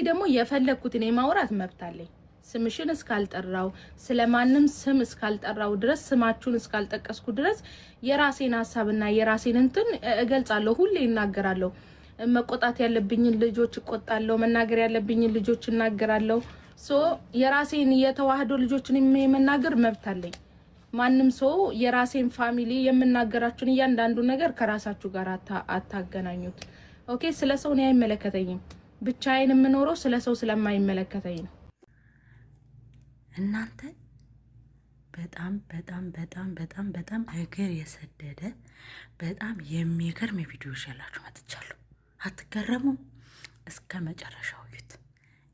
ደግሞ የፈለኩትን የማውራት መብት አለኝ። ስምሽን እስካልጠራው ስለማንም ስም እስካልጠራው ድረስ ስማችሁን እስካልጠቀስኩ ድረስ የራሴን ሀሳብና የራሴን እንትን እገልጻለሁ። ሁሌ እናገራለሁ። መቆጣት ያለብኝን ልጆች እቆጣለሁ፣ መናገር ያለብኝን ልጆች እናገራለሁ። ሶ የራሴን የተዋህዶ ልጆችን የመናገር መብት አለኝ። ማንም ሰው የራሴን ፋሚሊ የምናገራችሁን እያንዳንዱ ነገር ከራሳችሁ ጋር አታገናኙት። ኦኬ? ስለ ሰው ነው አይመለከተኝም። ብቻዬን የምኖረው ስለ ሰው ስለማይመለከተኝ ነው። እናንተ በጣም በጣም በጣም በጣም በጣም እግር የሰደደ በጣም የሚገርም ቪዲዮ ይዤላችሁ መጥቻለሁ። አትገረሙ? እስከ መጨረሻው እዩት።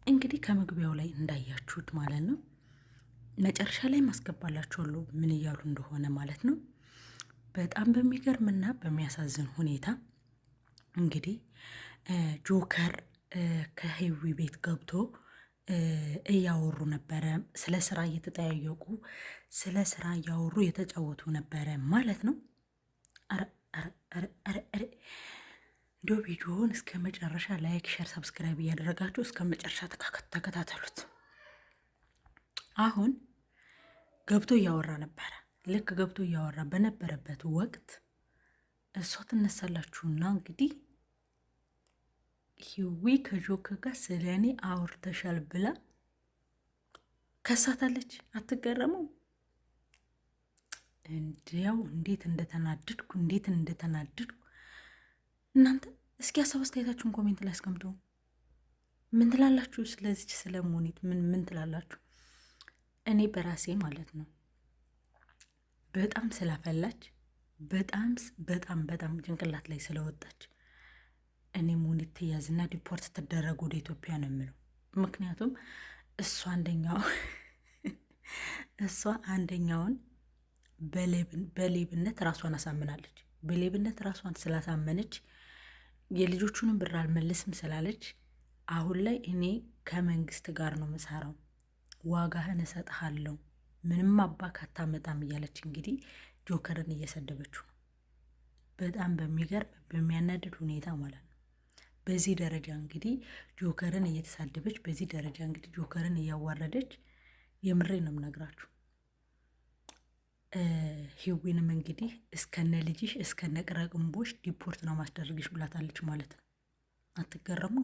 እንግዲህ ከመግቢያው ላይ እንዳያችሁት ማለት ነው። መጨረሻ ላይ ማስገባላችኋለሁ ምን እያሉ እንደሆነ ማለት ነው። በጣም በሚገርምና በሚያሳዝን ሁኔታ እንግዲህ ጆከር ከህዊ ቤት ገብቶ እያወሩ ነበረ። ስለ ስራ እየተጠያየቁ ስለ ስራ እያወሩ እየተጫወቱ ነበረ ማለት ነው። እንዲሁ ቪዲዮውን እስከ መጨረሻ ላይክ፣ ሸር፣ ሰብስክራይብ እያደረጋችሁ እስከ መጨረሻ ተከታተሉት። አሁን ገብቶ እያወራ ነበረ። ልክ ገብቶ እያወራ በነበረበት ወቅት እሷ ትነሳላችሁና እንግዲህ ህዊ ከጆከር ጋር ስለ እኔ አውርተሻል ብላ ከሳታለች። አትገረሙ? እንዲያው እንዴት እንደተናደድኩ እናንተ እስኪ ሀሳብ አስተያየታችሁን ኮሜንት ላይ አስቀምጡ። ምን ትላላችሁ? ስለዚች ስለ ሙኒት ምን ትላላችሁ? እኔ በራሴ ማለት ነው በጣም ስላፈላች በጣም በጣም በጣም ጭንቅላት ላይ ስለወጣች እኔ ሙኒት ትያዝና ዲፖርት ትደረግ ወደ ኢትዮጵያ ነው የምለው። ምክንያቱም እሷ አንደኛውን በሌብነት ራሷን አሳምናለች። በሌብነት ራሷን ስላሳመነች የልጆቹንም ብር አልመልስም ስላለች አሁን ላይ እኔ ከመንግስት ጋር ነው የምሰራው፣ ዋጋህን እሰጥሃለሁ፣ ምንም አባክ አታመጣም እያለች እንግዲህ ጆከርን እየሰደበችው ነው። በጣም በሚገርም በሚያናድድ ሁኔታ ማለት ነው። በዚህ ደረጃ እንግዲህ ጆከርን እየተሳደበች፣ በዚህ ደረጃ እንግዲህ ጆከርን እያዋረደች፣ የምሬ ነው የምነግራችሁ። ህዊንም እንግዲህ እስከነ ልጅሽ እስከነ ቅረቅንቦሽ ዲፖርት ነው ማስደረግሽ ብላታለች ማለት ነው። አትገረሙ?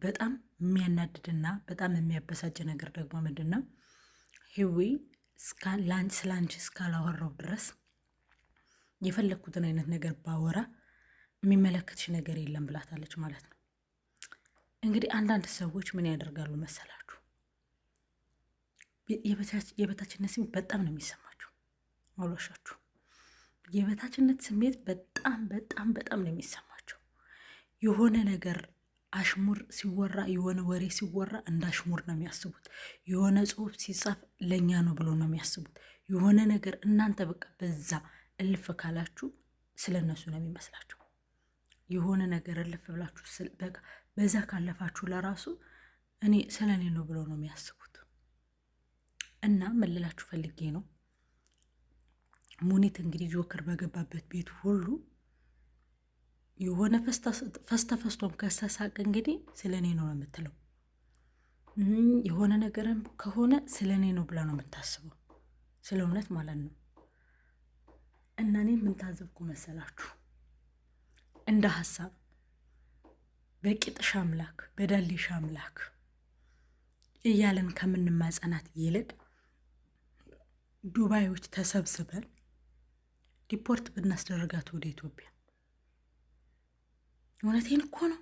በጣም የሚያናድድና በጣም የሚያበሳጭ ነገር ደግሞ ምንድን ነው? ህዊ ስለ አንቺ እስካላወራው ድረስ የፈለግኩትን አይነት ነገር ባወራ የሚመለከትሽ ነገር የለም ብላታለች ማለት ነው። እንግዲህ አንዳንድ ሰዎች ምን ያደርጋሉ መሰላችሁ? የበታችነት ስሜት በጣም ነው የሚሰማችሁ። አሏሻችሁ? የበታችነት ስሜት በጣም በጣም በጣም ነው የሚሰማቸው። የሆነ ነገር አሽሙር ሲወራ፣ የሆነ ወሬ ሲወራ እንደ አሽሙር ነው የሚያስቡት። የሆነ ጽሑፍ ሲጻፍ ለእኛ ነው ብሎ ነው የሚያስቡት። የሆነ ነገር እናንተ በቃ በዛ እልፍ ካላችሁ ስለ እነሱ ነው የሚመስላችሁ። የሆነ ነገር እልፍ ብላችሁ በቃ በዛ ካለፋችሁ ለራሱ እኔ ስለ እኔ ነው ብሎ ነው የሚያስቡት። እና መለላችሁ ፈልጌ ነው ሙኒት እንግዲህ ጆከር በገባበት ቤት ሁሉ የሆነ ፈስቶም ከሰሳቅ እንግዲህ ስለ እኔ ነው የምትለው። የሆነ ነገርም ከሆነ ስለ እኔ ነው ብላ ነው የምታስበው፣ ስለ እውነት ማለት ነው። እና እኔ ምን ታዘብኩ መሰላችሁ? እንደ ሀሳብ በቂጥሽ አምላክ በዳሌሽ አምላክ እያለን ከምንማጸናት ይልቅ ዱባዮች ተሰብስበን ዲፖርት ብናስደረጋት ወደ ኢትዮጵያ። እውነቴን እኮ ነው።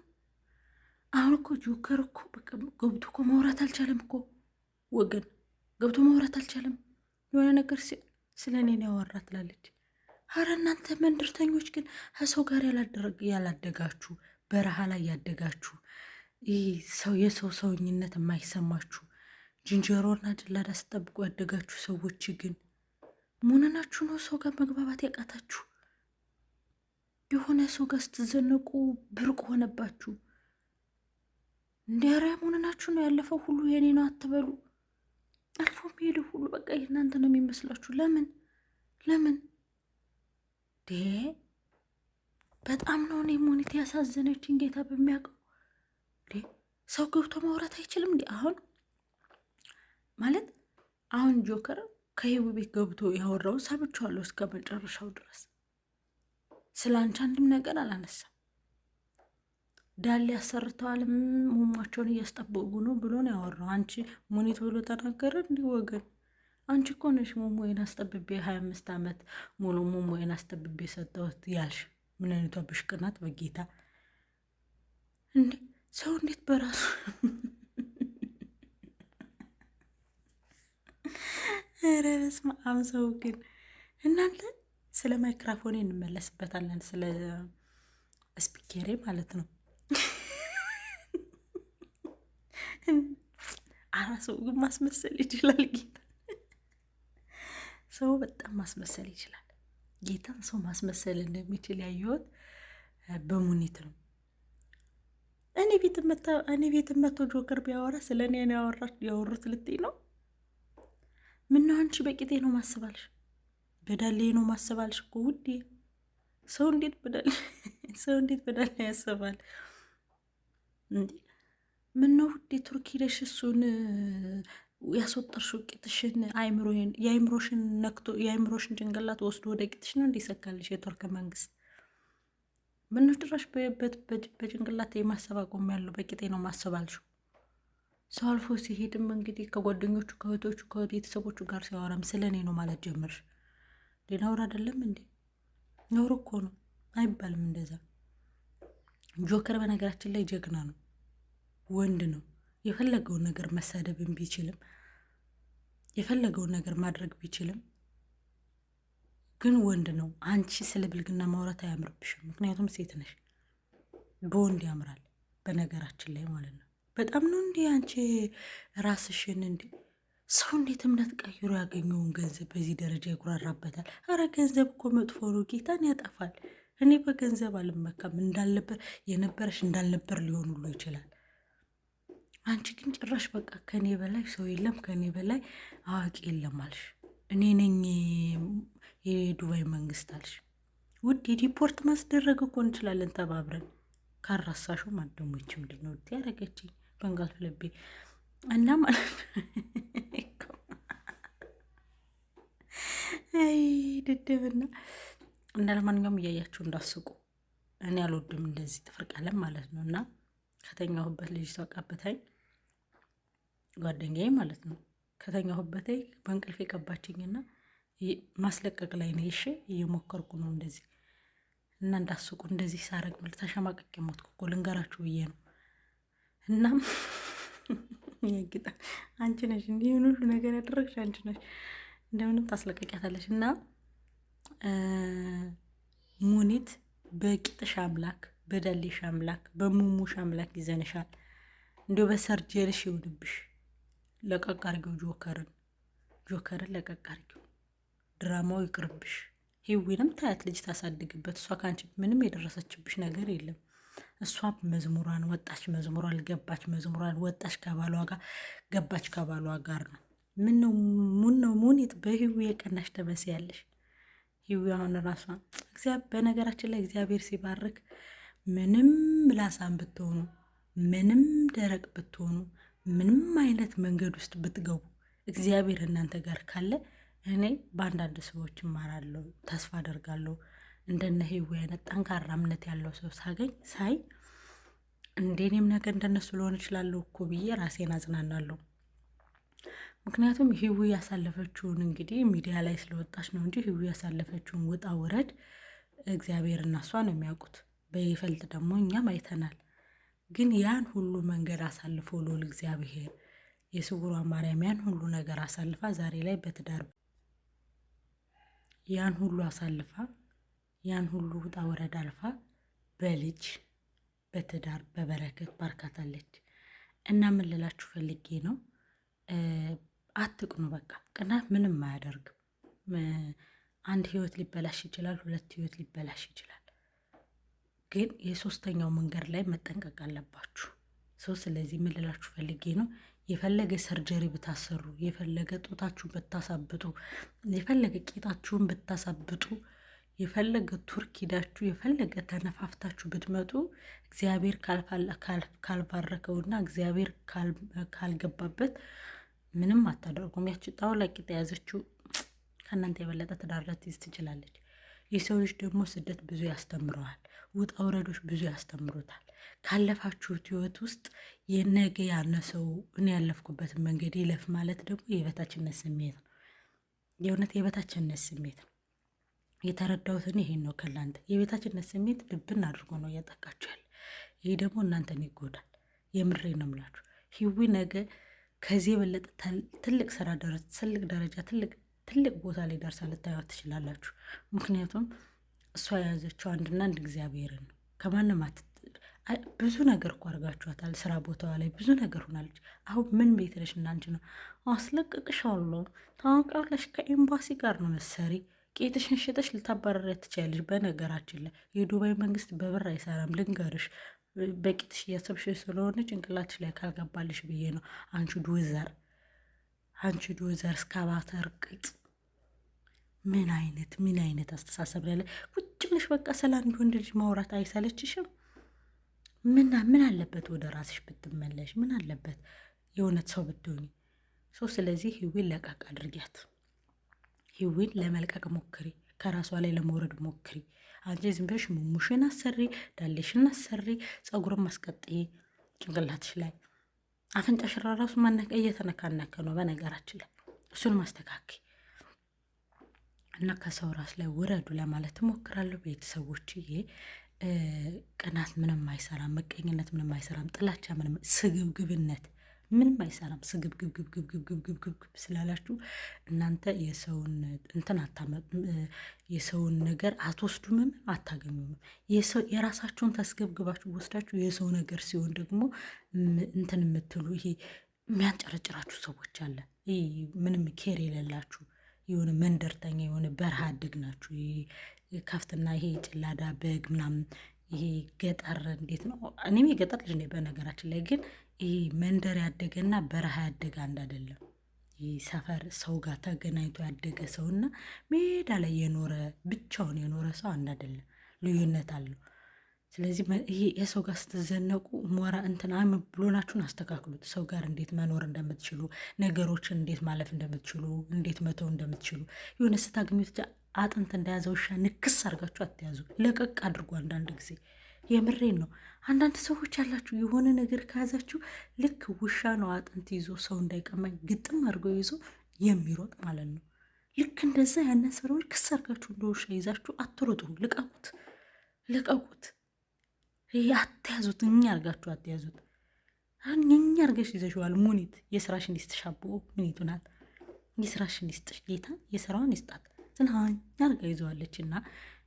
አሁን እኮ ጆከር እኮ ገብቶ እኮ ማውራት አልቻለም እኮ ወገን፣ ገብቶ ማውራት አልቻለም። የሆነ ነገር ስለ እኔ ያወራ ትላለች። ኧረ እናንተ መንደርተኞች ግን ከሰው ጋር ያላደጋችሁ፣ በረሃ ላይ ያደጋችሁ፣ የሰው ሰውኝነት የማይሰማችሁ፣ ዝንጀሮና ጭላዳ ስጠብቁ ያደጋችሁ ሰዎች ግን ሙንናችሁ ነው ሰው ጋር መግባባት ያቃታችሁ? የሆነ ሰው ጋር ስትዘነቁ ብርቅ ሆነባችሁ። እንዲያራ ሙንናችሁ ነው? ያለፈው ሁሉ የኔ ነው አትበሉ። አልፎ የሚሄዱ ሁሉ በቃ የእናንተ ነው የሚመስላችሁ። ለምን በጣም ነው እኔ ሙኒት ያሳዘነችኝ ጌታ በሚያውቀው። ሰው ገብቶ ማውራት አይችልም እንዲ? አሁን ማለት አሁን ጆከር ከህይወ ቤት ገብቶ ያወራው ሰምቼዋለሁ እስከ መጨረሻው ድረስ። ስለ አንቺ አንድም ነገር አላነሳም። ዳሌ ያሰርተዋል ሙሟቸውን እያስጠበቁ ነው ብሎ ነው ያወራው። አንቺ ሙኒት ብሎ ተናገረ እንዲህ ወገን። አንቺ እኮ ነሽ ሙሞዬን አስጠብቤ 25 ዓመት ሙሉ ሙሞዬን አስጠብቤ ሰጠሁት ያልሽ። ምን አይነቷ ብሽቅናት በጌታ እንዴ! ሰው እንዴት በራሱ ኧረ በስመ አብ። ሰው ግን እናንተ ስለ ማይክራፎኔ እንመለስበታለን፣ ስለ ስፒኬሬ ማለት ነው። አራ ሰው ግን ማስመሰል ይችላል ጌታ። ሰው በጣም ማስመሰል ይችላል ጌታን። ሰው ማስመሰል እንደሚችል ያየሁት በሙኒት ነው። እኔ ቤት መቶ ጆከር ቢያወራ ስለ እኔ ያወሩት ልትይ ነው? ምነው አንቺ በቂጤ ነው ማስባልሽ፣ በዳሌ ነው ማስባልሽ እኮ ውዴ። ሰው እንዴት በዳሌ ያስባል እንዴ? ምነው ውዴ ቱርክ ሄደሽ እሱን ያስወጠርሽው ቂጥሽን የአይምሮሽን ጭንቅላት ወስዶ ወደ ቂጥሽ ነው እንዲሰካልሽ የቱርክ መንግስት። ምነው ጭራሽ በጭንቅላት የማሰብ አቆም ያለው በቂጤ ነው ማሰባልሽው። ሰው አልፎ ሲሄድም እንግዲህ ከጓደኞቹ ከእህቶቹ ከቤተሰቦቹ ጋር ሲያወራም ስለ እኔ ነው ማለት ጀመርሽ። ሌናውር አይደለም እንዴ? ነውር እኮ ነው፣ አይባልም እንደዛ። ጆከር በነገራችን ላይ ጀግና ነው፣ ወንድ ነው። የፈለገውን ነገር መሳደብን ቢችልም የፈለገውን ነገር ማድረግ ቢችልም ግን ወንድ ነው። አንቺ ስለ ብልግና ማውራት አያምርብሽም፣ ምክንያቱም ሴት ነሽ። በወንድ ያምራል በነገራችን ላይ ማለት ነው። በጣም ነው እንዲህ አንቺ ራስሽን እንዲህ ሰው እንዴት እምነት ቀይሮ ያገኘውን ገንዘብ በዚህ ደረጃ ይጉራራበታል? አረ ገንዘብ እኮ መጥፎ ነው፣ ጌታን ያጠፋል። እኔ በገንዘብ አልመካም። እንዳልነበር የነበረሽ እንዳልነበር ሊሆን ሁሉ ይችላል። አንቺ ግን ጭራሽ በቃ ከኔ በላይ ሰው የለም፣ ከኔ በላይ አዋቂ የለም አልሽ። እኔ ነኝ የዱባይ መንግስት አልሽ። ውድ የዲፖርት ማስደረግ እኮ እንችላለን ተባብረን። ካራሳሹ ማደሞች ምንድን ነው ያደረገችኝ በንጋል ፍለቤ እና ማለት አይ ደደብና እና ለማንኛውም እያያችሁ እንዳስቁ። እኔ አልወድም እንደዚህ ጥፍር ቀለም ማለት ነው። እና ከተኛሁበት ልጅ ተወቃበታኝ ጓደኛዬ ማለት ነው። ከተኛሁበት በእንቅልፍ የቀባችኝና ማስለቀቅ ላይ ነው። እሺ እየሞከርኩ ነው እንደዚህ እና እንዳስቁ። እንደዚህ ሳረግ ነው ተሸማቀቅ ሞትኩ እኮ ልንገራችሁ ብዬ ነው። እናም ይግጣ አንቺ ነሽ እንዲህ ሁሉ ነገር ያደረግሽ አንቺ ነሽ። እንደምንም ታስለቀቂያታለሽ። እና ሙኒት በቂጥሽ አምላክ፣ በዳሌሽ አምላክ፣ በሙሙሽ አምላክ ይዘንሻል። እንዲሁ በሰርጀርሽ ይሁንብሽ። ለቀቅ አርጊው ጆከርን ለቀቅ አርጊው። ድራማው ይቅርብሽ። ሂዊንም ታያት ልጅ ታሳድግበት። እሷ ከአንቺ ምንም የደረሰችብሽ ነገር የለም። እሷ መዝሙሯን ወጣች፣ መዝሙሯን ገባች፣ መዝሙሯን ወጣች ከባሏ ጋር ገባች ከባሏ ጋር ነው። ምነው ሙኒት በሂዊ የቀናሽ ትመስያለሽ። ሂዊ አሁን ራሷ በነገራችን ላይ እግዚአብሔር ሲባርክ ምንም ምላሳን ብትሆኑ፣ ምንም ደረቅ ብትሆኑ፣ ምንም አይነት መንገድ ውስጥ ብትገቡ እግዚአብሔር እናንተ ጋር ካለ እኔ በአንዳንድ ሰዎች እማራለሁ፣ ተስፋ አደርጋለሁ። እንደነ ሂዊ አይነት ጠንካራ እምነት ያለው ሰው ሳይ እንደኔም ነገር እንደነሱ ሊሆን ይችላለሁ እኮ ብዬ ራሴን አጽናናለሁ። ምክንያቱም ሂዊ ያሳለፈችውን እንግዲህ ሚዲያ ላይ ስለወጣች ነው እንጂ ሂዊ ያሳለፈችውን ውጣ ውረድ እግዚአብሔር እና እሷ ነው የሚያውቁት። በይፈልጥ ደግሞ እኛም አይተናል። ግን ያን ሁሉ መንገድ አሳልፎ ልዑል እግዚአብሔር የስውሯ ማርያም ያን ሁሉ ነገር አሳልፋ ዛሬ ላይ በትዳር ያን ሁሉ አሳልፋ ያን ሁሉ ውጣ ወረድ አልፋ በልጅ በትዳር በበረከት ባርካታለች። እና ምን ልላችሁ ፈልጌ ነው፣ አትቅኑ። በቃ ቅናት ምንም አያደርግም። አንድ ህይወት ሊበላሽ ይችላል፣ ሁለት ህይወት ሊበላሽ ይችላል። ግን የሶስተኛው መንገድ ላይ መጠንቀቅ አለባችሁ ሰው። ስለዚህ ምን ልላችሁ ፈልጌ ነው፣ የፈለገ ሰርጀሪ ብታሰሩ፣ የፈለገ ጡታችሁን ብታሳብጡ፣ የፈለገ ቂጣችሁን ብታሳብጡ፣ የፈለገ ቱርክ ሂዳችሁ የፈለገ ተነፋፍታችሁ ብትመጡ እግዚአብሔር ካልባረከውና እግዚአብሔር ካልገባበት ምንም አታደርጉም። ያቺ ጣውላ ቂጥ የያዘችው ከእናንተ የበለጠ ትዳር ልትይዝ ትችላለች። የሰው ልጅ ደግሞ ስደት ብዙ ያስተምረዋል። ውጣ ውረዶች ብዙ ያስተምሩታል። ካለፋችሁት ህይወት ውስጥ የነገ ያነሰው እኔ ያለፍኩበትን መንገድ ይለፍ ማለት ደግሞ የበታችነት ስሜት ነው። የእውነት የበታችነት ስሜት ነው። የተረዳሁትን ይሄን ነው ከላንተ የበታችነት ስሜት ልብን አድርጎ ነው እያጠቃችሁ ያለ። ይሄ ደግሞ እናንተን ይጎዳል። የምሬ ነው የምላችሁ። ህዊ ነገ ከዚህ የበለጠ ትልቅ ስራ ትልቅ ደረጃ ትልቅ ቦታ ላይ ደርሳ ልታዩት ትችላላችሁ። ምክንያቱም እሷ የያዘችው አንድና አንድ እግዚአብሔርን ነው። ከማንም ብዙ ነገር እኮ አድርጋችኋታል። ስራ ቦታዋ ላይ ብዙ ነገር ሆናለች። አሁን ምን ቤት ነሽ እናንቺ ነው አስለቅቅሻለሁ ታውቃለሽ። ከኤምባሲ ጋር ነው መሰሪ ቄትሽን ሽጠሽ ልታባረሪያት ትችያለሽ። በነገራችን ላይ የዱባይ መንግስት በብር አይሰራም ልንገርሽ። በቂትሽ እያሰብሽ ስለሆነ ጭንቅላትሽ ላይ ካልገባልሽ ብዬ ነው። አንቺ ዶዘር እስካባተር ቅጥ ምን አይነት አስተሳሰብ ላይ ቁጭ ብለሽ በቃ ስለ አንድ ወንድ ልጅ ማውራት አይሰለችሽም? ምን አለበት ወደ ራስሽ ብትመለሽ? ምን አለበት የእውነት ሰው ብትሆኚ? ስለዚህ ህዊን ለቀቅ አድርጊያት። ህዊን ለመልቀቅ ሞክሪ። ከራሷ ላይ ለመውረድ ሞክሪ። አንቺ ዝም ብለሽ ሙሙሽን አሰሪ፣ ዳሌሽን አሰሪ፣ ፀጉርን ማስቀጥይ ጭንቅላትሽ ላይ። አፍንጫሽ ራሱ እየተነካነከ ነው በነገራችን ላይ። እሱን ማስተካከይ እና ከሰው ራስ ላይ ውረዱ ለማለት እሞክራለሁ። ቤተሰቦችዬ ቅናት ምንም አይሰራም፣ ምቀኝነት ምንም አይሰራም፣ ጥላቻ ምንም፣ ስግብግብነት ምንም አይሰራም። ስግብግብግብግብግብግብ ስላላችሁ እናንተ የሰውን እንትን የሰውን ነገር አትወስዱምም አታገኙም። የራሳችሁን ተስገብግባችሁ ወስዳችሁ የሰው ነገር ሲሆን ደግሞ እንትን የምትሉ ይሄ የሚያንጨረጭራችሁ ሰዎች አለ። ምንም ኬር የሌላችሁ የሆነ መንደርተኛ የሆነ በረሃ አድግ ናችሁ። ከፍትና ይሄ ጭላዳ በግ ምናምን ይሄ ገጠር እንዴት ነው? እኔም የገጠር ልጅ ነኝ በነገራችን ላይ። ግን ይሄ መንደር ያደገና በረሃ ያደገ አንድ አይደለም። ይህ ሰፈር ሰው ጋር ተገናኝቶ ያደገ ሰውና ሜዳ ላይ ብቻውን የኖረ ሰው አንድ አይደለም፣ ልዩነት አለው። ስለዚህ ይሄ የሰው ጋር ስትዘነቁ ሞራ እንትን ብሎናችሁን አስተካክሉት። ሰው ጋር እንዴት መኖር እንደምትችሉ፣ ነገሮችን እንዴት ማለፍ እንደምትችሉ፣ እንዴት መተው እንደምትችሉ የሆነ ስታገኙት አጥንት እንደያዘ ውሻ ንክስ አድርጋችሁ አትያዙ። ለቀቅ አድርጎ አንዳንድ ጊዜ የምሬን ነው። አንዳንድ ሰዎች ያላችሁ የሆነ ነገር ከያዛችሁ ልክ ውሻ ነው አጥንት ይዞ ሰው እንዳይቀማኝ ግጥም አድርገው ይዞ የሚሮጥ ማለት ነው። ልክ እንደዛ ያንን ሰዎች ክስ አድርጋችሁ እንደ ውሻ ይዛችሁ አትሮጡ። ልቀቁት። ይሄ አትያዙት። እኛ አድርጋችሁ አትያዙት። እኛ አድርገሽ ይዘሽዋል። ሙኒት የስራሽን ይስጥሻቦ። ሙኒቱ ናት የስራሽን ይስጥሽ። ጌታ የስራዋን ይስጣት። ዝናኛ አድርጋ ይዘዋለች እና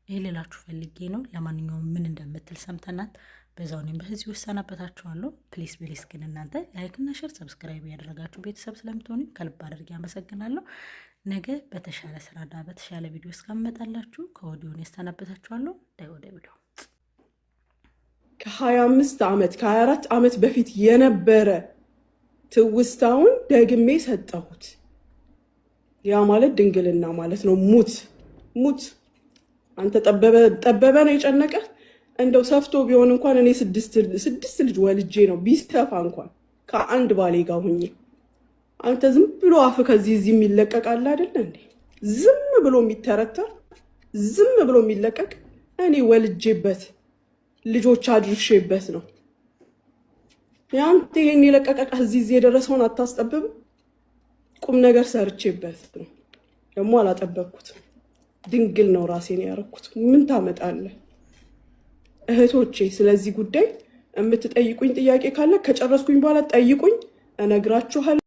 ይሄ ሌላችሁ ፈልጌ ነው። ለማንኛውም ምን እንደምትል ሰምተናት በዛው እኔም በዚህ ወሰናበታችኋለሁ። ፕሊስ ግን እናንተ ላይክና ሼር ሰብስክራይብ ያደረጋችሁ ቤተሰብ ስለምትሆኑ ከልብ አድርጌ አመሰግናለሁ። ነገ በተሻለ ስራና በተሻለ ቪዲዮ እስከምመጣላችሁ ከወዲሁ ያስተናበታችኋለሁ። ወደ ቪዲዮ ከ25 ዓመት ከ24 ዓመት በፊት የነበረ ትውስታውን ደግሜ ሰጠሁት። ያ ማለት ድንግልና ማለት ነው። ሙት አንተ ጠበበ ነው የጨነቀ። እንደው ሰፍቶ ቢሆን እንኳን እኔ ስድስት ልጅ ወልጄ ነው ቢሰፋ እንኳን ከአንድ ባሌ ጋር ሁኜ። አንተ ዝም ብሎ አፍ ከዚህ እዚህ የሚለቀቃል አይደለ እንዴ? ዝም ብሎ የሚተረተር ዝም ብሎ የሚለቀቅ እኔ ወልጄበት ልጆች አድርሼበት ነው። ያንተ ይሄን የለቀቀቀ እዚህ የደረሰውን አታስጠብብ። ቁም ነገር ሰርቼበት ነው። ደግሞ አላጠበቅኩት። ድንግል ነው ራሴን ያረኩት። ምን ታመጣለህ? እህቶቼ ስለዚህ ጉዳይ የምትጠይቁኝ ጥያቄ ካለ ከጨረስኩኝ በኋላ ጠይቁኝ፣ እነግራችኋለሁ።